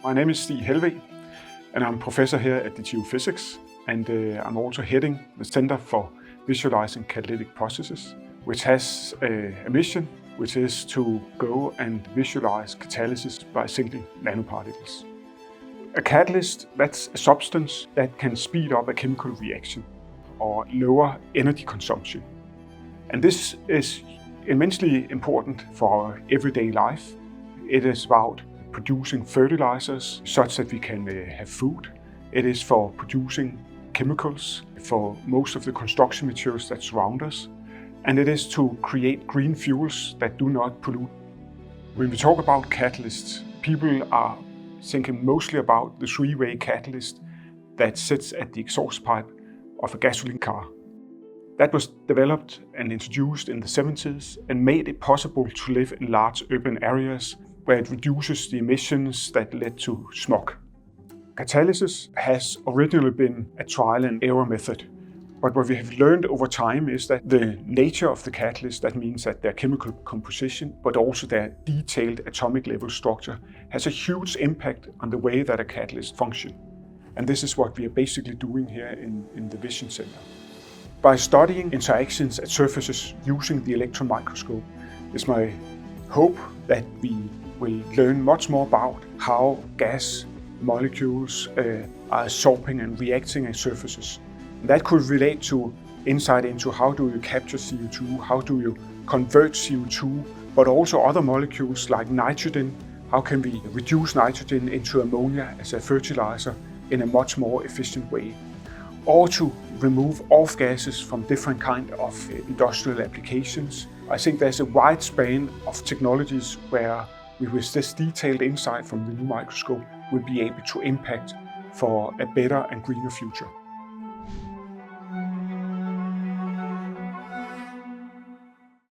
My name is Stig Helveg, and I'm a professor here at the Geophysics, and I'm also heading the Center for Visualizing Catalytic Processes, which has a mission, which is to go and visualize catalysis by single nanoparticles. A catalyst, that's a substance that can speed up a chemical reaction or lower energy consumption. And this is immensely important for our everyday life. It is about producing fertilizers such that we can have food. It is for producing chemicals for most of the construction materials that surround us. And it is to create green fuels that do not pollute. When we talk about catalysts, people are thinking mostly about the three-way catalyst that sits at the exhaust pipe of a gasoline car. That was developed and introduced in the 70s and made it possible to live in large urban areas where it reduces the emissions that led to smog. Catalysis has originally been a trial and error method, but what we have learned over time is that the nature of the catalyst, that means that their chemical composition, but also their detailed atomic level structure, has a huge impact on the way that a catalyst functions. And this is what we are basically doing here in the Vision Center. By studying interactions at surfaces using the electron microscope, it's my hope that we will learn much more about how gas molecules are absorbing and reacting at surfaces. That could relate to insight into how do you capture CO2, how do you convert CO2, but also other molecules like nitrogen. How can we reduce nitrogen into ammonia as a fertilizer in a much more efficient way? Or to remove off gases from different kinds of industrial applications. I think there's a wide span of technologies where we, with this detailed insight from the new microscope, will be able to impact for a better and greener future.